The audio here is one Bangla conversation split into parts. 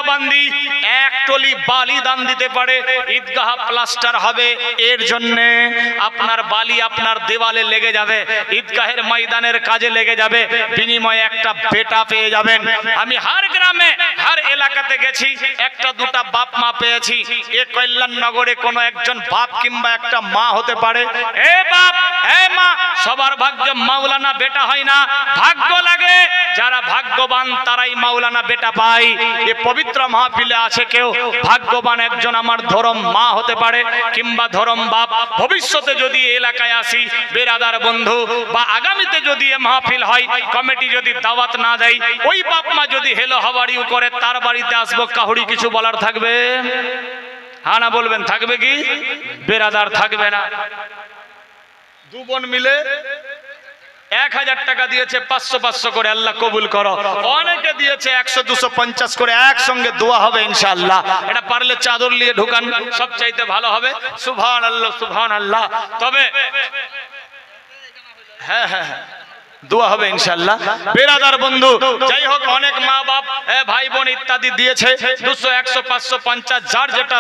বান্দি এক টলি বালি দান দিতে পারে, ঈদগাহ প্লাস্টার হবে, এর জন্য আপনার বালি আপনার দেওয়ালে লেগে যাবে, ঈদগাহের ময়দানের কাজে লেগে যাবে, বিনিময়ে একটা বেটা পেয়ে যাবেন। আমি হার গ্রামে হার এলাকাতে গেছি, একটা দুটা বাপ মা পেয়েছি। এ কল্যাণনগরে কোনো একজন বাপ কিংবা একটা মা হতে পারে। এ বাপ এ মা, সবার ভাগ্যে মাওলানা বেটা হয় না, ভাগ্য লাগে, যারা ভাগ্যবান তারাই মাওলানা বেটা পায়। এ পবিত্র মাহফিলে আছে কেউ ভাগ্যবান একজন আমার ধরম মা হতে পারে কিংবা ধরম বাপ। ভবিষ্যতে যদি এলাকায় আসি বেরাদার বন্ধু, বা আগামীতে যদি এ মাহফিল হয়, কমিটি যদি দাওয়াত না দেয়, ওই বাপ মা যদি হেলো হাওয়াড়িও করে, তার বাড়িতে আসবো, কাহুরি কিছু বলার থাকবে? হ্যাঁ না বলবেন, থাকবে কি? বেরাদার থাকবে না। দু বোন মিলে 1000 টাকা দিয়েছে, 500 করে, আল্লাহ কবুল করো। অনেকে দিয়েছে 100 250 করে, একসঙ্গে দোয়া হবে ইনশাআল্লাহ। এটা পারলে চাদর নিয়ে ঢুকান, সবচাইতে ভালো হবে। সুবহানাল্লাহ সুবহানাল্লাহ। তবে হ্যাঁ হ্যাঁ হ্যাঁ, দোয়া হবে ইনশাআল্লাহ। বেরাদার বন্ধু, যাই হোক, অনেক মা বাপ ভাই বোন ইত্যাদি দিয়েছে, 200 100 500 50 যার যেটা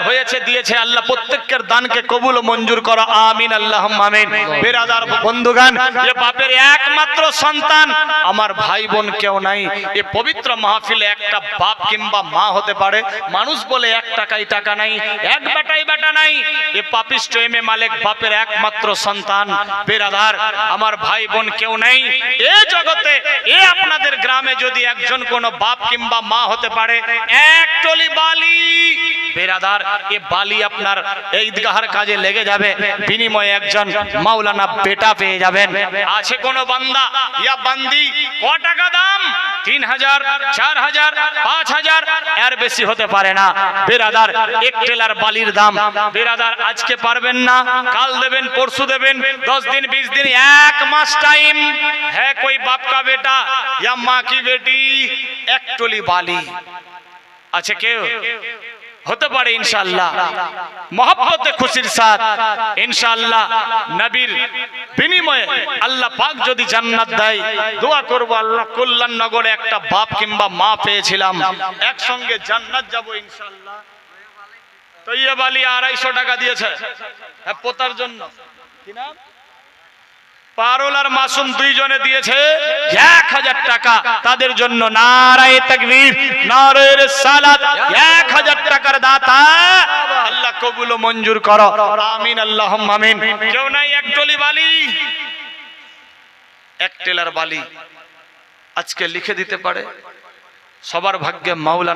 হয়েছে দিয়েছে। আল্লাহ প্রত্যেকের দানকে কবুল ও মঞ্জুর করো, আমিন আল্লাহুম্মা আমিন। বেরাদার বন্ধুগান, এ বাপের একমাত্র সন্তান, আমার ভাই বোন কেউ নাই। এ পবিত্র মাহফিলে একটা বাপ কিংবা মা হতে পারে। মানুষ বলে 1 টাকাই টাকা নাই, এক বেটাই বেটা নাই। এ পাপিষ্ট এম এ মালিক বাপের একমাত্র সন্তান। বেরাদার, আমার ভাই বোন কেউ নেই এ জগতে। এ আপনাদের গ্রামে যদি একজন কোন বাপ কিংবা মা হতে পারে, এক টলি বালি, বেরাদার, এ বালি আপনার ঈদগাহের কাজে লেগে যাবে, বিনিময়ে একজন মাওলানা বেটা পেয়ে যাবেন। আছে কোন বান্দা ইয়া বান্দি, ক টাকা দাম? 3000 4000 5000, এর বেশি হতে পারে না। বেরাদার, এক টেলার বালির দাম, বেরাদার আজকে পারবেন না, কাল দেবেন, পরশু দেবেন, 10 দিন 20 दिन 1 मास टाइम है। कोई बाप का बेटा या माँ की बेटी, एक टोली बाली अच्छा क्यों होते पारे इंशाअल्लाह, मोहब्बत खुशिर साथ इंशाअल्लाह। नबीर বিনিময়ে আল্লাহ পাক যদি জান্নাত দেয়, দোয়া করব আল্লাহ কল্যাণনগরে একটা বাপ কিংবা মা পেয়েছিলাম, একসঙ্গে জান্নাত যাব ইনশাআল্লাহ। তৈয়ব আলী 250 টাকা দিয়েছে হ্যাঁ পোতার জন্য, কি নাম? পারুল আর মাসুম দুইজনে দিয়েছে 1000 টাকা তাদের জন্য। নারায়ে তাকবীর, নারায়ে রিসালাত। 1000 টাকার দাতা আল্লাহ কবুল ও মঞ্জুর করো, আমিন আল্লাহুম্মা আমিন। কেউ নাই এক টলি বালি, এক টেলার বালি আজকে লিখে দিতে পারে? সবার ভাগ্যে মাওলানা